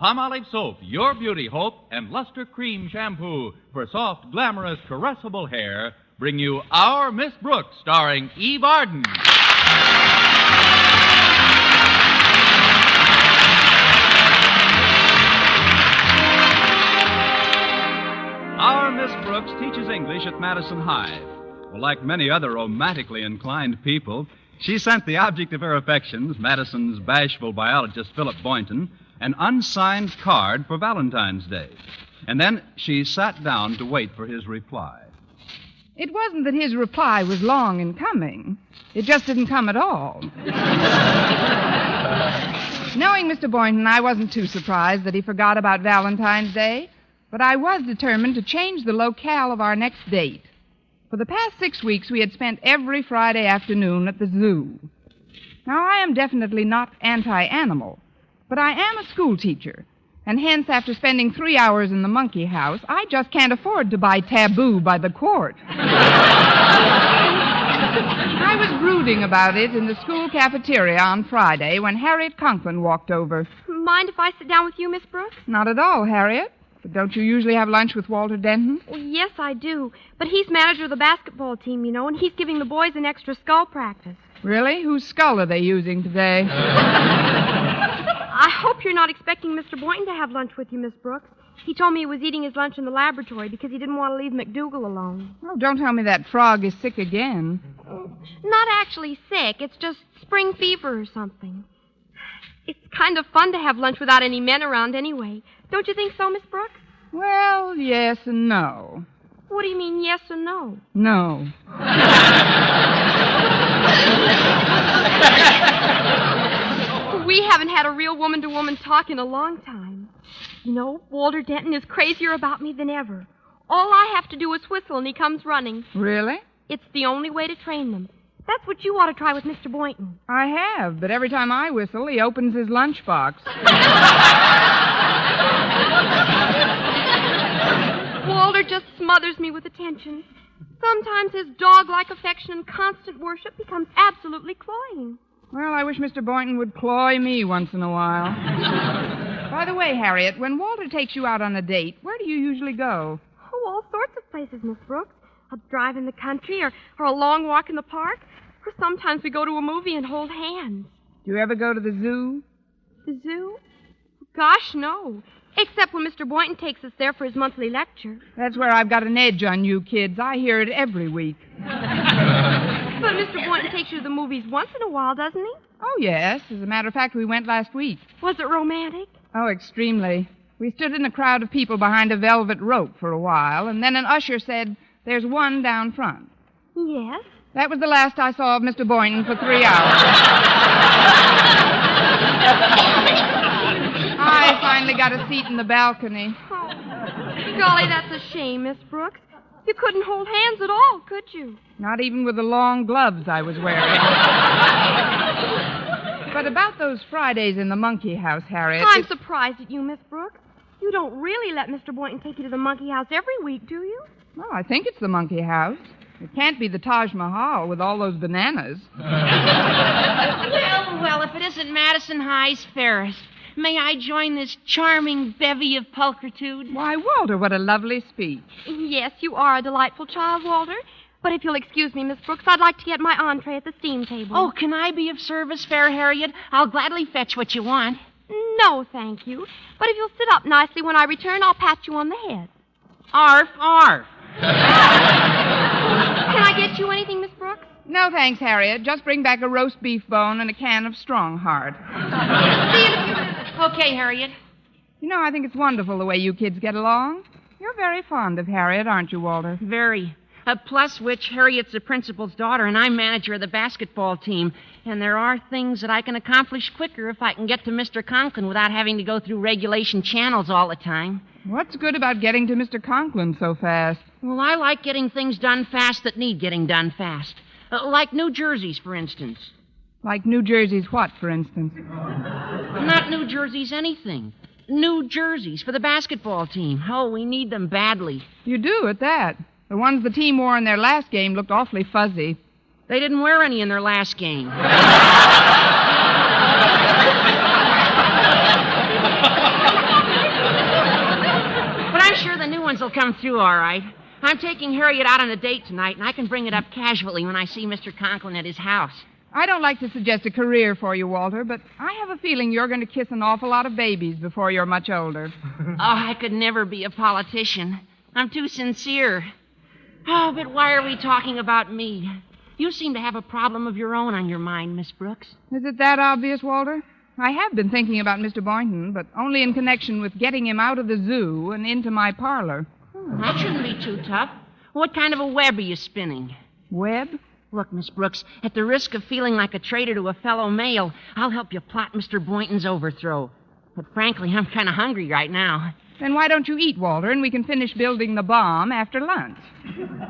Palmolive Soap, Your Beauty Hope, and Luster Cream Shampoo for soft, glamorous, caressable hair bring you Our Miss Brooks, starring Eve Arden. Our Miss Brooks teaches English at Madison High. Well, like many other romantically inclined people, she sent the object of her affections, Madison's bashful biologist, Philip Boynton, an unsigned card for Valentine's Day. And then she sat down to wait for his reply. It wasn't that his reply was long in coming. It just didn't come at all. Knowing Mr. Boynton, I wasn't too surprised that he forgot about Valentine's Day, but I was determined to change the locale of our next date. For the past 6 weeks, we had spent every Friday afternoon at the zoo. Now, I am definitely not anti-animal, but I am a school teacher, and hence, after spending 3 hours in the monkey house, I just can't afford to buy Taboo by the quart. I was brooding about it in the school cafeteria on Friday when Harriet Conklin walked over. Mind if I sit down with you, Miss Brooks? Not at all, Harriet. But don't you usually have lunch with Walter Denton? Well, yes, I do. But he's manager of the basketball team, you know, and he's giving the boys an extra skull practice. Really? Whose skull are they using today? I hope you're not expecting Mr. Boynton to have lunch with you, Miss Brooks. He told me he was eating his lunch in the laboratory because he didn't want to leave McDougal alone. Oh, don't tell me that frog is sick again. Not actually sick. It's just spring fever or something. It's kind of fun to have lunch without any men around anyway. Don't you think so, Miss Brooks? Well, yes and no. What do you mean, yes and no? No. We haven't had a real woman-to-woman talk in a long time. You know, Walter Denton is crazier about me than ever. All I have to do is whistle and he comes running. Really? It's the only way to train them. That's what you ought to try with Mr. Boynton. I have, but every time I whistle, he opens his lunchbox. Walter just smothers me with attention. Sometimes his dog-like affection and constant worship becomes absolutely cloying. Well, I wish Mr. Boynton would cloy me once in a while. By the way, Harriet, when Walter takes you out on a date, where do you usually go? Oh, all sorts of places, Miss Brooks. A drive in the country or a long walk in the park. Or sometimes we go to a movie and hold hands. Do you ever go to the zoo? The zoo? Gosh, no. Except when Mr. Boynton takes us there for his monthly lecture. That's where I've got an edge on you kids. I hear it every week. But Mr. Boynton takes you to the movies once in a while, doesn't he? Oh, yes. As a matter of fact, we went last week. Was it romantic? Oh, extremely. We stood in a crowd of people behind a velvet rope for a while, and then an usher said, "There's one down front." Yes. That was the last I saw of Mr. Boynton for 3 hours. I finally got a seat in the balcony. Oh, golly, that's a shame, Miss Brooks. You couldn't hold hands at all, could you? Not even with the long gloves I was wearing. But about those Fridays in the monkey house, Harriet... I'm surprised at you, Miss Brooks. You don't really let Mr. Boynton take you to the monkey house every week, do you? Well, I think it's the monkey house. It can't be the Taj Mahal with all those bananas. Well, if it isn't Madison High's fairest, may I join this charming bevy of pulchritude? Why, Walter, what a lovely speech. Yes, you are a delightful child, Walter. But if you'll excuse me, Miss Brooks, I'd like to get my entree at the steam table. Oh, can I be of service, fair Harriet? I'll gladly fetch what you want. No, thank you. But if you'll sit up nicely when I return, I'll pat you on the head. Arf, arf. Can I get you anything, Miss Brooks? No, thanks, Harriet. Just bring back a roast beef bone and a can of Strongheart. See you in a few minutes. Okay, Harriet. You know, I think it's wonderful the way you kids get along. You're very fond of Harriet, aren't you, Walter? Very. Plus which, Harriet's the principal's daughter, and I'm manager of the basketball team. And there are things that I can accomplish quicker if I can get to Mr. Conklin without having to go through regulation channels all the time. What's good about getting to Mr. Conklin so fast? Well, I like getting things done fast that need getting done fast. Like New Jersey's, for instance. Like New Jersey's what, for instance? Not New Jersey's anything. New Jerseys for the basketball team. Oh, we need them badly. You do, at that. The ones the team wore in their last game looked awfully fuzzy. They didn't wear any in their last game. come through all right. I'm taking Harriet out on a date tonight, and I can bring it up casually when I see Mr. Conklin at his house. I don't like to suggest a career for you, Walter, but I have a feeling you're going to kiss an awful lot of babies before you're much older. Oh, I could never be a politician. I'm too sincere. Oh, but why are we talking about me? You seem to have a problem of your own on your mind, Miss Brooks. Is it that obvious, Walter? I have been thinking about Mr. Boynton, but only in connection with getting him out of the zoo and into my parlor. That shouldn't be too tough. What kind of a web are you spinning? Web? Look, Miss Brooks, at the risk of feeling like a traitor to a fellow male, I'll help you plot Mr. Boynton's overthrow. But frankly, I'm kind of hungry right now. Then why don't you eat, Walter, and we can finish building the bomb after lunch?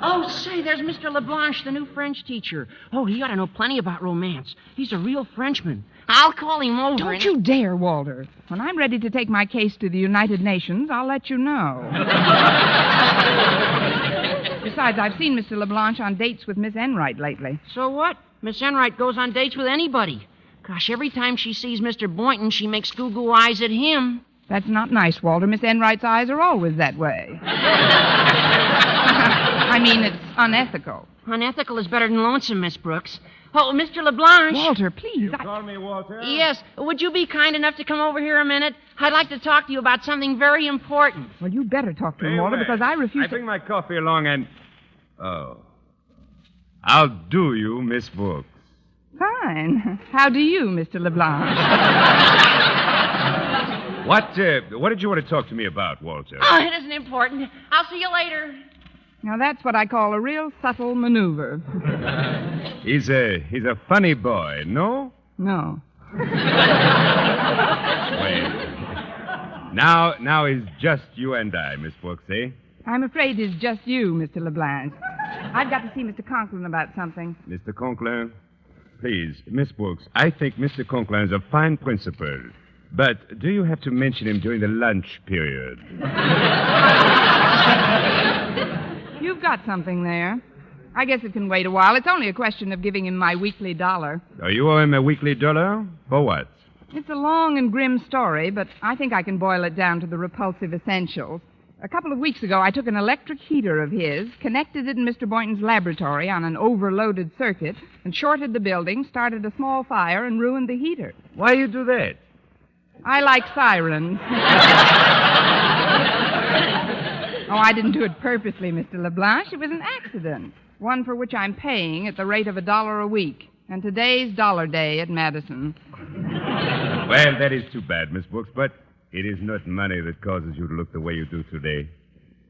Oh, say, there's Mr. LeBlanche, the new French teacher. Oh, he ought to know plenty about romance. He's a real Frenchman. I'll call him over. Don't you dare, Walter. When I'm ready to take my case to the United Nations, I'll let you know. Besides, I've seen Mr. LeBlanche on dates with Miss Enright lately. So what? Miss Enright goes on dates with anybody. Gosh, every time she sees Mr. Boynton, she makes goo-goo eyes at him. That's not nice, Walter. Miss Enright's eyes are always that way. I mean, it's unethical. Unethical is better than lonesome, Miss Brooks. Oh, Mr. LeBlanche. Walter, please. Call me Walter? Yes. Would you be kind enough to come over here a minute? I'd like to talk to you about something very important. Well, you better talk to him, Very Walter, well. because I refuse I bring my coffee along and... Oh. How do you, Miss Brooks? Fine. How do you, Mr. LeBlanche? What did you want to talk to me about, Walter? Oh, it isn't important. I'll see you later. Now, that's what I call a real subtle maneuver. He's a funny boy, no? No. Well, now it's just you and I, Miss Brooks, eh? I'm afraid it's just you, Mr. LeBlanche. I've got to see Mr. Conklin about something. Mr. Conklin? Please, Miss Brooks, I think Mr. Conklin is a fine principal. But do you have to mention him during the lunch period? You've got something there. I guess it can wait a while. It's only a question of giving him my weekly $1. Oh, you owe him a weekly $1? For what? It's a long and grim story, but I think I can boil it down to the repulsive essentials. A couple of weeks ago, I took an electric heater of his, connected it in Mr. Boynton's laboratory on an overloaded circuit, and shorted the building, started a small fire, and ruined the heater. Why you do that? I like sirens. Oh, I didn't do it purposely, Mr. LeBlanche. It was an accident. One for which I'm paying at the rate of $1 a week. And today's dollar day at Madison. Well, that is too bad, Miss Brooks, but it is not money that causes you to look the way you do today.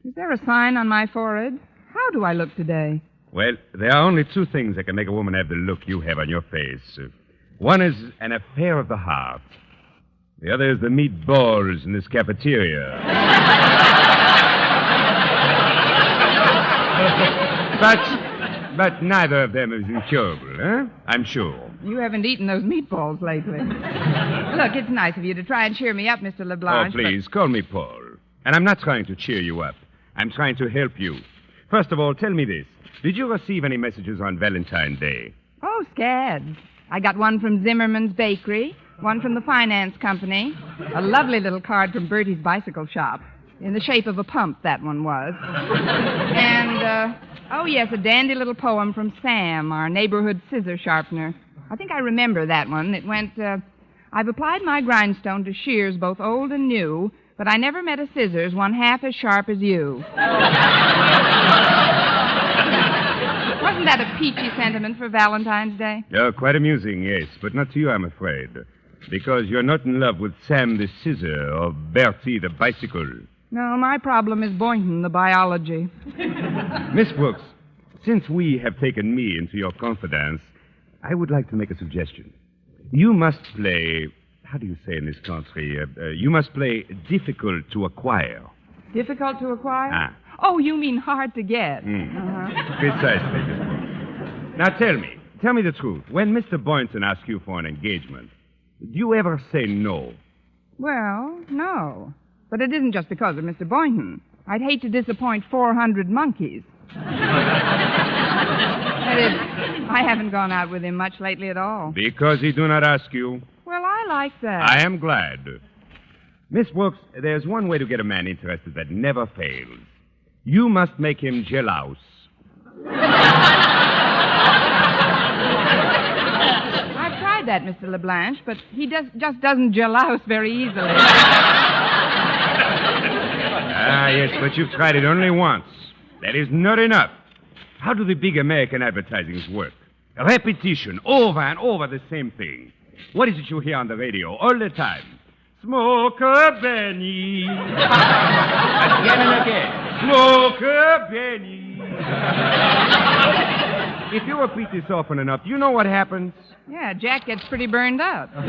Is there a sign on my forehead? How do I look today? Well, there are only two things that can make a woman have the look you have on your face. One is an affair of the heart. The other is the meatballs in this cafeteria. But neither of them is incurable, huh? I'm sure. You haven't eaten those meatballs lately. Look, it's nice of you to try and cheer me up, Mr. LeBlanche. Oh, please, call me Paul. And I'm not trying to cheer you up. I'm trying to help you. First of all, tell me this. Did you receive any messages on Valentine's Day? Oh, scads. I got one from Zimmerman's Bakery, one from the finance company, a lovely little card from Bertie's bicycle shop. In the shape of a pump, that one was. And, oh, yes, a dandy little poem from Sam, our neighborhood scissor sharpener. I think I remember that one. It went, I've applied my grindstone to shears both old and new, but I never met a scissors one half as sharp as you. Wasn't that a peachy sentiment for Valentine's Day? Quite amusing, yes, but not to you, I'm afraid. Because you're not in love with Sam the scissor or Bertie the bicycle. No, my problem is Boynton, the biology. Miss Brooks, since we have taken me into your confidence, I would like to make a suggestion. You must play, how do you say in this country? You must play difficult to acquire. Difficult to acquire? Ah. Oh, you mean hard to get. Precisely, Miss Brooks. Now tell me the truth. When Mr. Boynton asks you for an engagement, do you ever say no? Well, no. But it isn't just because of Mr. Boynton. I'd hate to disappoint 400 monkeys. That is, I haven't gone out with him much lately at all. Because he do not ask you. Well, I like that. I am glad. Miss Brooks, there's one way to get a man interested that never fails. You must make him jealous. I've tried that, Mr. LeBlanche, but he just doesn't jealous very easily. Ah, yes, but you've tried it only once. That is not enough. How do the big American advertisings work? Repetition, over and over the same thing. What is it you hear on the radio all the time? Smoke a Benny. Again and again. Smoke a Benny. If you repeat this often enough, you know what happens? Yeah, Jack gets pretty burned up. No,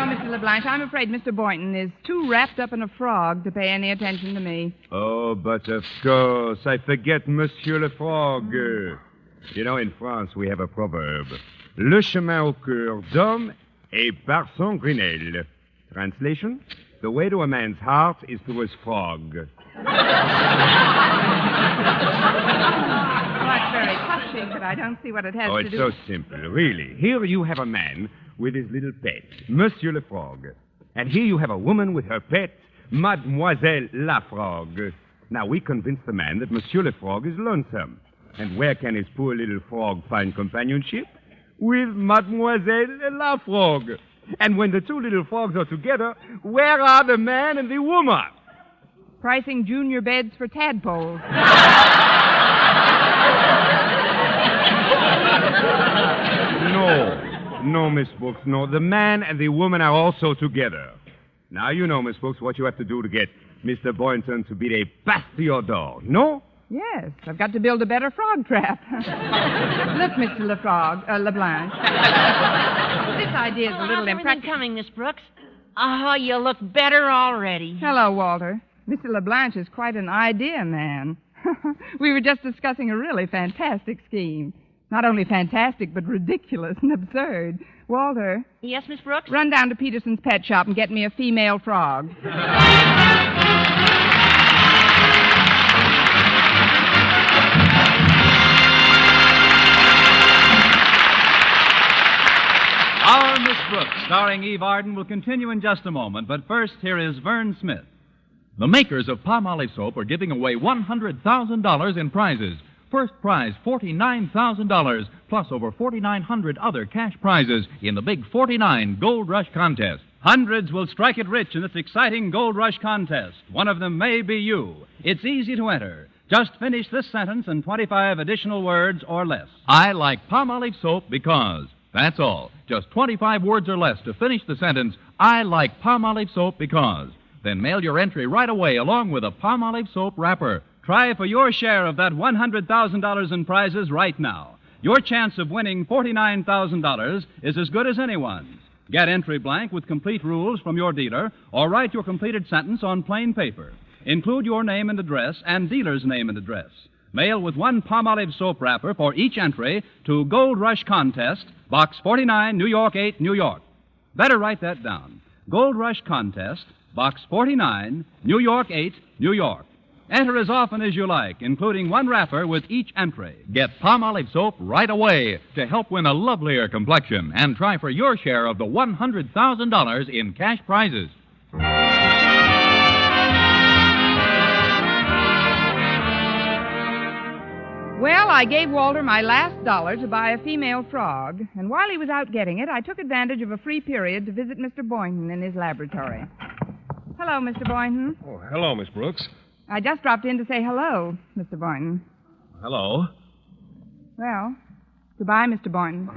Mr. LeBlanche, I'm afraid Mr. Boynton is too wrapped up in a frog to pay any attention to me. Oh, but of course, I forget Monsieur le Frog. You know, in France, we have a proverb. Le chemin au cœur d'homme est par son grenelle. Translation? The way to a man's heart is through his frog. Well, that's very touching, but I don't see what it has to do. Oh, it's so simple, really. Here you have a man with his little pet, Monsieur le Frog. And here you have a woman with her pet, Mademoiselle la Frog. Now, we convince the man that Monsieur le Frog is lonesome. And where can his poor little frog find companionship? With Mademoiselle la Frog. And when the two little frogs are together, where are the man and the woman? Pricing junior beds for tadpoles. No, Miss Brooks, no. The man and the woman are also together. Now, you know, Miss Brooks, what you have to do to get Mr. Boynton to be a pass to your door, no? Yes, I've got to build a better frog trap. Look, Mr. LeBlanche. This idea is a little impractical. Coming, Miss Brooks. Oh, you look better already. Hello, Walter. Mr. LeBlanche is quite an idea man. We were just discussing a really fantastic scheme. Not only fantastic, but ridiculous and absurd. Walter. Yes, Miss Brooks? Run down to Peterson's pet shop and get me a female frog. Our Miss Brooks, starring Eve Arden, will continue in just a moment. But first, here is Vern Smith. The makers of Palmolive soap are giving away $100,000 in prizes. First prize, $49,000, plus over 4,900 other cash prizes in the Big 49 Gold Rush Contest. Hundreds will strike it rich in this exciting Gold Rush Contest. One of them may be you. It's easy to enter. Just finish this sentence in 25 additional words or less. I like Palmolive soap because... That's all. Just 25 words or less to finish the sentence, I like Palmolive soap because. Then mail your entry right away along with a Palmolive soap wrapper. Try for your share of that $100,000 in prizes right now. Your chance of winning $49,000 is as good as anyone's. Get entry blank with complete rules from your dealer or write your completed sentence on plain paper. Include your name and address and dealer's name and address. Mail with one Palmolive soap wrapper for each entry to Gold Rush Contest, Box 49, New York 8, New York. Better write that down. Gold Rush Contest, Box 49, New York 8, New York. Enter as often as you like, including one wrapper with each entry. Get Palmolive soap right away to help win a lovelier complexion and try for your share of the $100,000 in cash prizes. Well, I gave Walter my last dollar to buy a female frog, and while he was out getting it, I took advantage of a free period to visit Mr. Boynton in his laboratory. Hello, Mr. Boynton. Oh, hello, Miss Brooks. I just dropped in to say hello, Mr. Boynton. Hello. Well, goodbye, Mr. Boynton.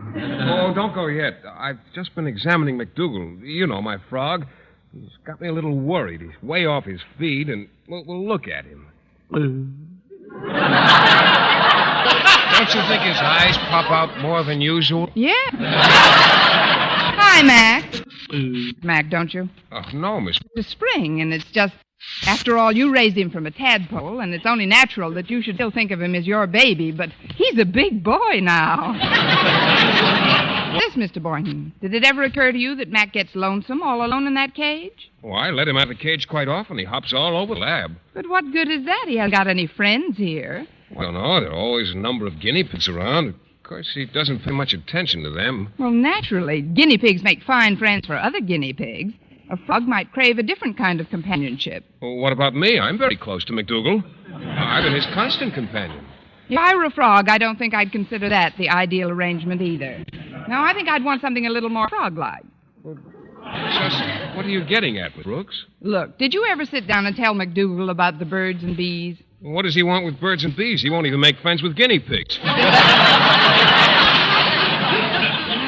Oh, don't go yet. I've just been examining McDougal. You know, my frog. He's got me a little worried. He's way off his feed, and we'll look at him. Don't you think his eyes pop out more than usual? Yeah. Hi, Mac. Mac, don't you? Oh, no, Miss. It's spring, and it's just... After all, you raised him from a tadpole, and it's only natural that you should still think of him as your baby, but he's a big boy now. This, Mr. Boynton, did it ever occur to you that Mac gets lonesome all alone in that cage? Oh, I let him out of the cage quite often. He hops all over the lab. But what good is that? He hasn't got any friends here. Well, no, there are always a number of guinea pigs around. Of course, he doesn't pay much attention to them. Well, naturally, guinea pigs make fine friends for other guinea pigs. A frog might crave a different kind of companionship. Well, what about me? I'm very close to McDougal. I've been his constant companion. If I were a frog, I don't think I'd consider that the ideal arrangement either. No, I think I'd want something a little more frog-like. Just what are you getting at, Miss Brooks? Look, did you ever sit down and tell McDougal about the birds and bees? What does he want with birds and bees? He won't even make friends with guinea pigs.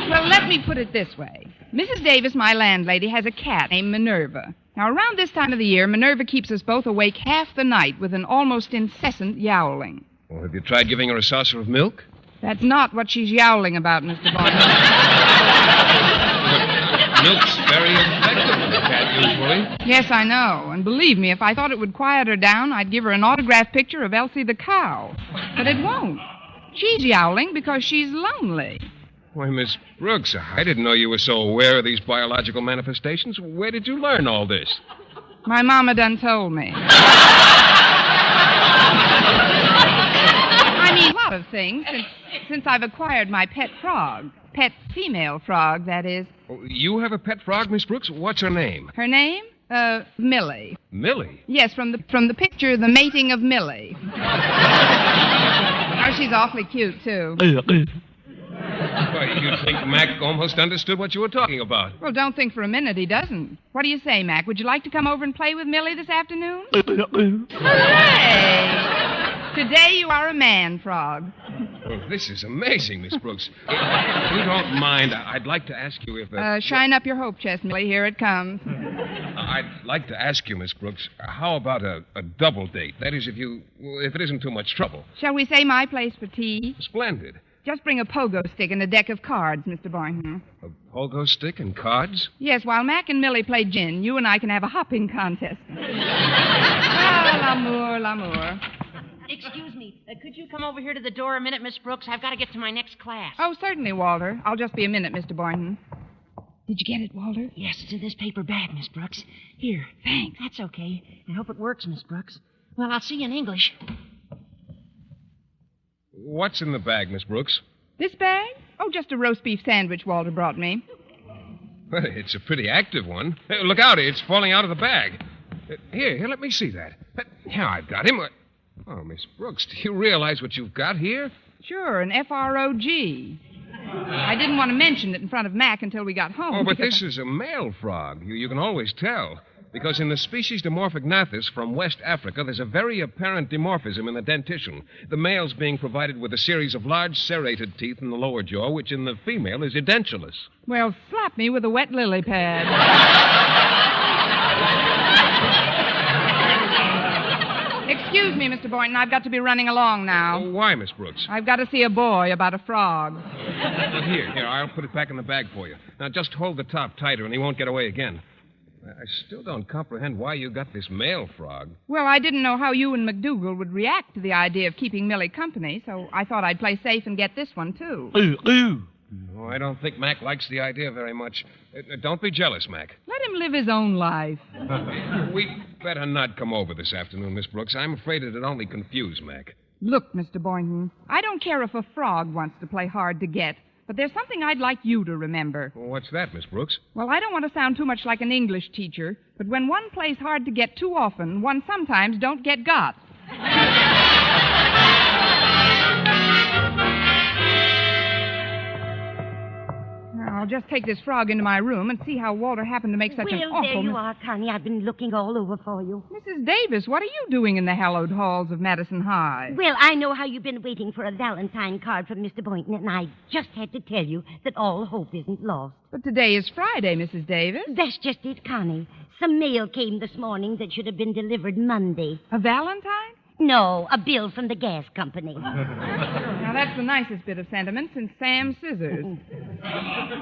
Well, let me put it this way. Mrs. Davis, my landlady, has a cat named Minerva. Now, around this time of the year, Minerva keeps us both awake half the night with an almost incessant yowling. Well, have you tried giving her a saucer of milk? That's not what she's yowling about, Mr. Boynton. Milk's very effective with a cat, usually. Yes, I know. And believe me, if I thought it would quiet her down, I'd give her an autographed picture of Elsie the cow. But it won't. She's yowling because she's lonely. Why, Miss Brooks, I didn't know you were so aware of these biological manifestations. Where did you learn all this? My mama done told me. I mean, a lot of things since I've acquired my pet frog. Pet female frog, that is. Oh, you have a pet frog, Miss Brooks? What's her name? Her name? Millie. Millie? Yes, from the picture, The Mating of Millie. Oh, she's awfully cute, too. Why, you'd think Mac almost understood what you were talking about. Well, don't think for a minute he doesn't. What do you say, Mac? Would you like to come over and play with Millie this afternoon? Hooray! Today you are a man frog. Well, this is amazing, Miss Brooks. If you don't mind, I'd like to ask you if... Shine up your hope chest, Millie. Here it comes. I'd like to ask you, Miss Brooks, how about a double date? That is, if it isn't too much trouble. Shall we say my place for tea? Splendid. Just bring a pogo stick and a deck of cards, Mr. Boynton. A pogo stick and cards? Yes, while Mac and Millie play gin, you and I can have a hopping contest. Ah, l'amour, l'amour. Excuse me. Could you come over here to the door a minute, Miss Brooks? I've got to get to my next class. Oh, certainly, Walter. I'll just be a minute, Mr. Boynton. Did you get it, Walter? Yes, it's in this paper bag, Miss Brooks. Here. Thanks. That's okay. I hope it works, Miss Brooks. Well, I'll see you in English. What's in the bag, Miss Brooks? This bag? Oh, just a roast beef sandwich Walter brought me. Well, it's a pretty active one. Look out, it's falling out of the bag. Here, let me see that. Here, I've got him. Oh, Miss Brooks, do you realize what you've got here? Sure, an F-R-O-G. I didn't want to mention it in front of Mac until we got home. Oh, but this is a male frog. You can always tell. Because in the species Dimorphognathus from West Africa, there's a very apparent dimorphism in the dentition. The male's being provided with a series of large serrated teeth in the lower jaw, which in the female is edentulous. Well, slap me with a wet lily pad. Excuse me, Mr. Boynton. I've got to be running along now. Oh, why, Miss Brooks? I've got to see a boy about a frog. Here, I'll put it back in the bag for you. Now, just hold the top tighter and he won't get away again. I still don't comprehend why you got this male frog. Well, I didn't know how you and McDougal would react to the idea of keeping Millie company, so I thought I'd play safe and get this one, too. No, I don't think Mac likes the idea very much. Don't be jealous, Mac. Let him live his own life. We'd better not come over this afternoon, Miss Brooks. I'm afraid it'd only confuse Mac. Look, Mr. Boynton, I don't care if a frog wants to play hard to get, but there's something I'd like you to remember. Well, what's that, Miss Brooks? Well, I don't want to sound too much like an English teacher, but when one plays hard to get too often, one sometimes don't get got. Now, I'll just take this frog into my room and see how Walter happened to make such an awful... Well, there you are, Connie. I've been looking all over for you. Mrs. Davis, what are you doing in the hallowed halls of Madison High? Well, I know how you've been waiting for a Valentine card from Mr. Boynton, and I just had to tell you that all hope isn't lost. But today is Friday, Mrs. Davis. That's just it, Connie. Some mail came this morning that should have been delivered Monday. A Valentine? No, a bill from the gas company. Now, that's the nicest bit of sentiment since Sam's scissors.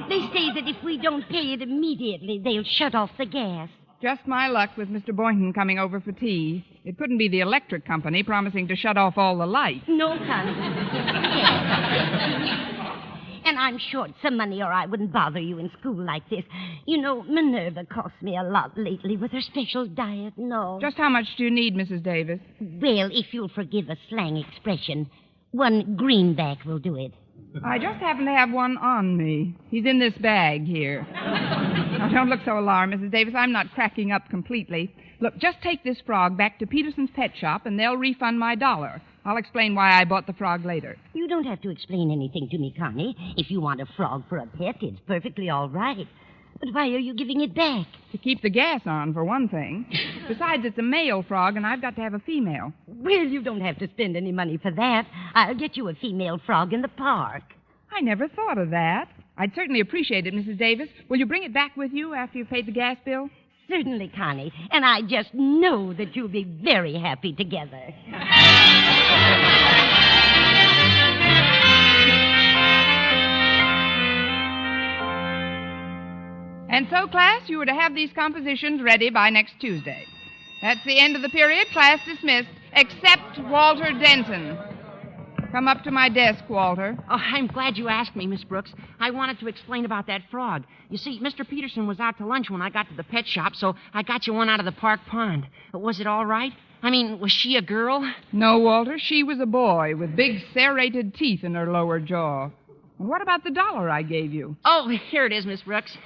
They say that if we don't pay it immediately, they'll shut off the gas. Just my luck with Mr. Boynton coming over for tea. It couldn't be the electric company promising to shut off all the lights. No, Connie. Yes. And I'm short some money or I wouldn't bother you in school like this. You know, Minerva costs me a lot lately with her special diet and all. Just how much do you need, Mrs. Davis? Well, if you'll forgive a slang expression, one greenback will do it. I just happen to have one on me. He's in this bag here. Now, don't look so alarmed, Mrs. Davis. I'm not cracking up completely. Look, just take this frog back to Peterson's pet shop, and they'll refund my $1. I'll explain why I bought the frog later. You don't have to explain anything to me, Connie. If you want a frog for a pet, it's perfectly all right. But why are you giving it back? To keep the gas on, for one thing. Besides, it's a male frog, and I've got to have a female. Well, you don't have to spend any money for that. I'll get you a female frog in the park. I never thought of that. I'd certainly appreciate it, Mrs. Davis. Will you bring it back with you after you've paid the gas bill? Certainly, Connie. And I just know that you'll be very happy together. And so, class, you were to have these compositions ready by next Tuesday. That's the end of the period. Class dismissed, except Walter Denton. Come up to my desk, Walter. Oh, I'm glad you asked me, Miss Brooks. I wanted to explain about that frog. You see, Mr. Peterson was out to lunch when I got to the pet shop, so I got you one out of the park pond. Was it all right? I mean, was she a girl? No, Walter. She was a boy with big serrated teeth in her lower jaw. And what about the $1 I gave you? Oh, here it is, Miss Brooks.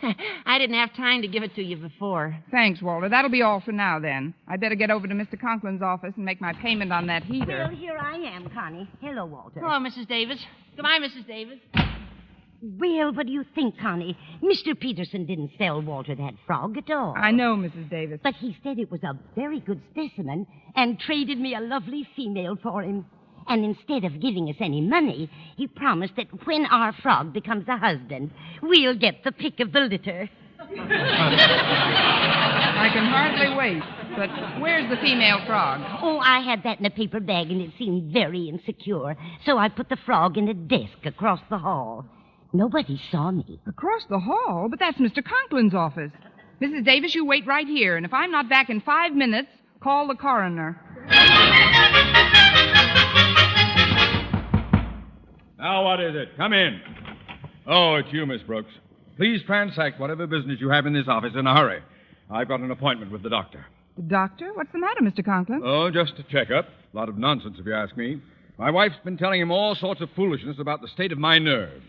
I didn't have time to give it to you before. Thanks, Walter. That'll be all for now, then. I'd better get over to Mr. Conklin's office and make my payment on that heater. Well, here I am, Connie. Hello, Walter. Hello, Mrs. Davis. Goodbye, Mrs. Davis. Well, what do you think, Connie? Mr. Peterson didn't sell Walter that frog at all. I know, Mrs. Davis. But he said it was a very good specimen and traded me a lovely female for him. And instead of giving us any money, he promised that when our frog becomes a husband, we'll get the pick of the litter. I can hardly wait. But where's the female frog? Oh, I had that in a paper bag, and it seemed very insecure. So I put the frog in a desk across the hall. Nobody saw me. Across the hall? But that's Mr. Conklin's office. Mrs. Davis, you wait right here, and if I'm not back in 5 minutes, call the coroner. Now, what is it? Come in. Oh, it's you, Miss Brooks. Please transact whatever business you have in this office in a hurry. I've got an appointment with the doctor. The doctor? What's the matter, Mr. Conklin? Oh, just a checkup. A lot of nonsense, if you ask me. My wife's been telling him all sorts of foolishness about the state of my nerves.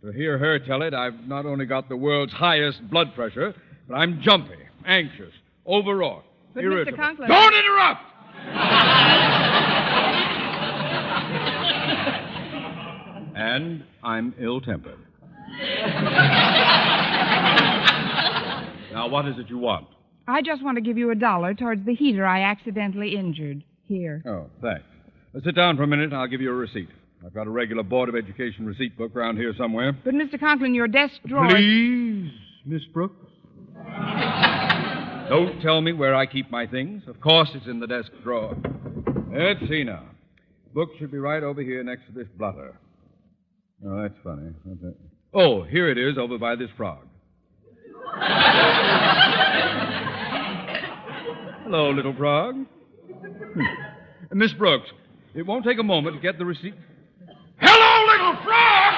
To hear her tell it, I've not only got the world's highest blood pressure, but I'm jumpy, anxious, overwrought, But irritable. Mr. Conklin... Don't interrupt! And I'm ill-tempered. Now, what is it you want? I just want to give you $1 towards the heater I accidentally injured. Here. Oh, thanks. Sit down for a minute and I'll give you a receipt. I've got a regular Board of Education receipt book around here somewhere. But, Mr. Conklin, your desk drawer... Please, Miss Brooks. Don't tell me where I keep my things. Of course it's in the desk drawer. Let's see now. Book should be right over here next to this blotter. Oh, that's funny. Oh, here it is over by this frog. Hello, little frog. Miss Brooks, it won't take a moment to get the receipt. Hello, little frog!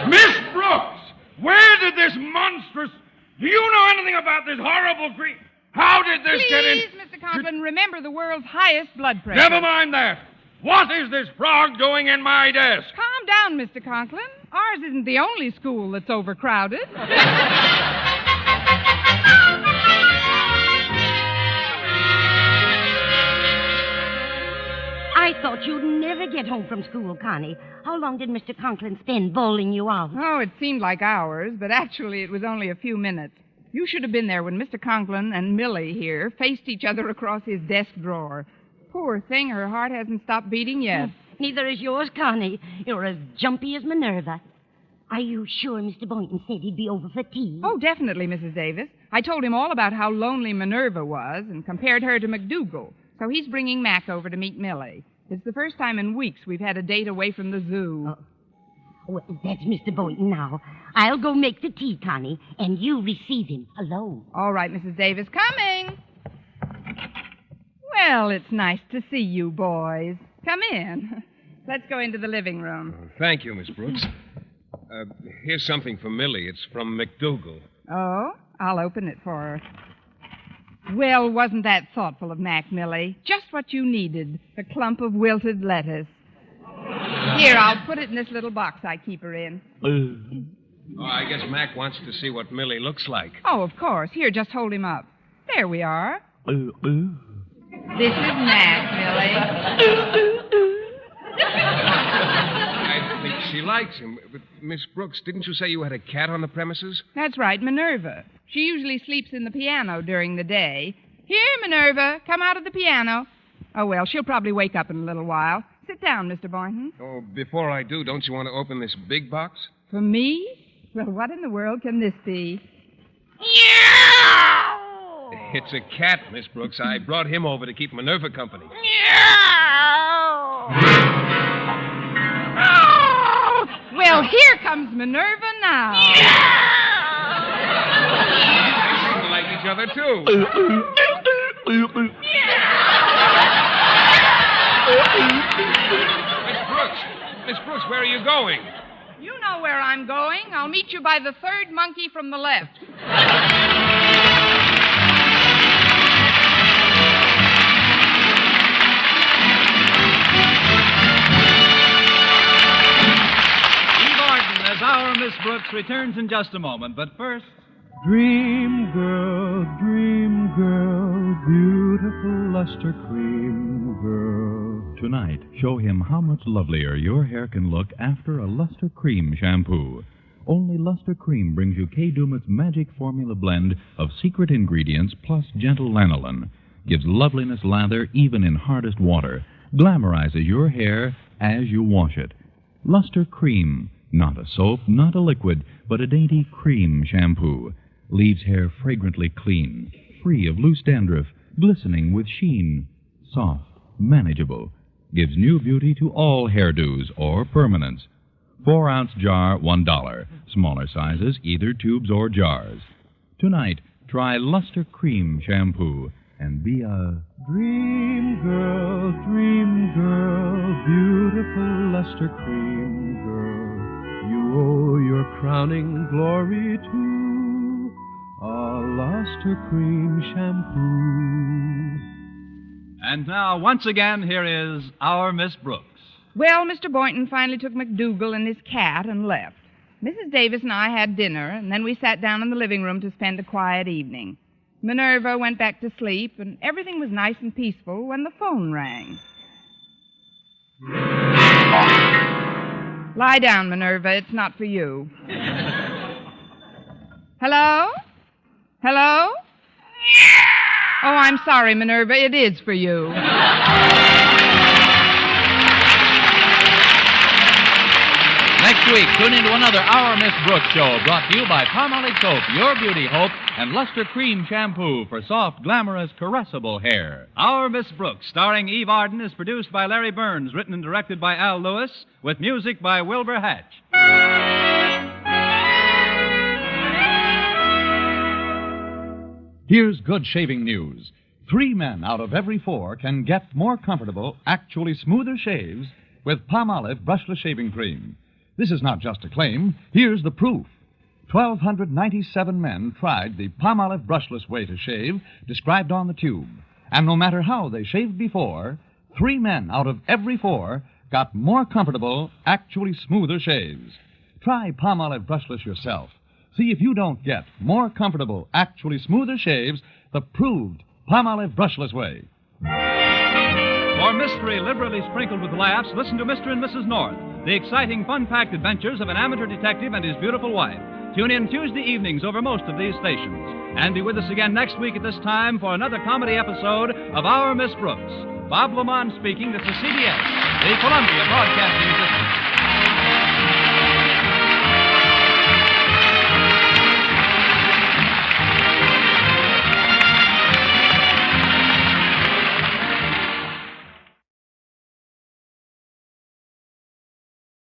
Miss Brooks, where did this monstrous... Do you know anything about this horrible creature? How did this get in... Please, Mr. Conklin, remember the world's highest blood pressure. Never mind that. What is this frog doing in my desk? Calm down, Mr. Conklin. Ours isn't the only school that's overcrowded. I thought you'd never get home from school, Connie. How long did Mr. Conklin spend bowling you out? Oh, it seemed like hours, but actually it was only a few minutes. You should have been there when Mr. Conklin and Millie here faced each other across his desk drawer. Poor thing, her heart hasn't stopped beating yet. Neither is yours, Connie. You're as jumpy as Minerva. Are you sure Mr. Boynton said he'd be over for tea? Oh, definitely, Mrs. Davis. I told him all about how lonely Minerva was and compared her to McDougal. So he's bringing Mac over to meet Millie. It's the first time in weeks we've had a date away from the zoo. Oh. Well, that's Mr. Boynton now. I'll go make the tea, Connie, and you receive him alone. All right, Mrs. Davis. Coming. Well, it's nice to see you boys. Come in. Let's go into the living room. Thank you, Miss Brooks. Here's something for Millie. It's from McDougal. Oh, I'll open it for her. Well, wasn't that thoughtful of Mac, Millie? Just what you needed, a clump of wilted lettuce. Here, I'll put it in this little box I keep her in. Oh, I guess Mac wants to see what Millie looks like. Oh, of course. Here, just hold him up. There we are. This is Mac, Millie. I think she likes him. But, Miss Brooks, didn't you say you had a cat on the premises? That's right, Minerva. She usually sleeps in the piano during the day. Here, Minerva, come out of the piano. Oh, well, she'll probably wake up in a little while. Sit down, Mr. Boynton. Oh, before I do, don't you want to open this big box? For me? Well, what in the world can this be? It's a cat, Miss Brooks. I brought him over to keep Minerva company. Well, here comes Minerva now. They seem to like each other, too. Miss Brooks, where are you going? You know where I'm going. I'll meet you by the third monkey from the left. As our Miss Brooks returns in just a moment, but first... Dream girl, beautiful luster cream girl. Tonight, show him how much lovelier your hair can look after a Luster Cream shampoo. Only Luster Cream brings you Kay Daumit's magic formula blend of secret ingredients plus gentle lanolin. Gives loveliness lather even in hardest water. Glamorizes your hair as you wash it. Luster Cream. Not a soap, not a liquid, but a dainty cream shampoo. Leaves hair fragrantly clean, free of loose dandruff, glistening with sheen. Soft, manageable. Gives new beauty to all hairdos or permanents. 4-ounce jar, $1. Smaller sizes, either tubes or jars. Tonight, try Luster Cream shampoo and be a dream girl, beautiful luster cream girl. You owe your crowning glory to a luster cream shampoo. And now, once again, here is our Miss Brooks. Well, Mr. Boynton finally took McDougal and his cat and left. Mrs. Davis and I had dinner, and then we sat down in the living room to spend a quiet evening. Minerva went back to sleep, and everything was nice and peaceful when the phone rang. Lie down, Minerva. It's not for you. Hello? Hello? Oh, I'm sorry, Minerva. It is for you. Next week, tune into another Our Miss Brooks show brought to you by Palmolive Soap, Your Beauty Hope, and Luster Cream Shampoo for soft, glamorous, caressable hair. Our Miss Brooks, starring Eve Arden, is produced by Larry Burns, written and directed by Al Lewis, with music by Wilbur Hatch. Here's good shaving news. 3 men out of every 4 can get more comfortable, actually smoother shaves with Palmolive Brushless Shaving Cream. This is not just a claim. Here's the proof. 1,297 men tried the Palmolive brushless way to shave described on the tube. And no matter how they shaved before, 3 men out of every 4 got more comfortable, actually smoother shaves. Try Palmolive brushless yourself. See if you don't get more comfortable, actually smoother shaves the proved Palmolive brushless way. For mystery liberally sprinkled with laughs, listen to Mr. and Mrs. North, the exciting, fun-packed adventures of an amateur detective and his beautiful wife. Tune in Tuesday evenings over most of these stations. And be with us again next week at this time for another comedy episode of Our Miss Brooks. Bob Lamont speaking. This is CBS, the Columbia Broadcasting System.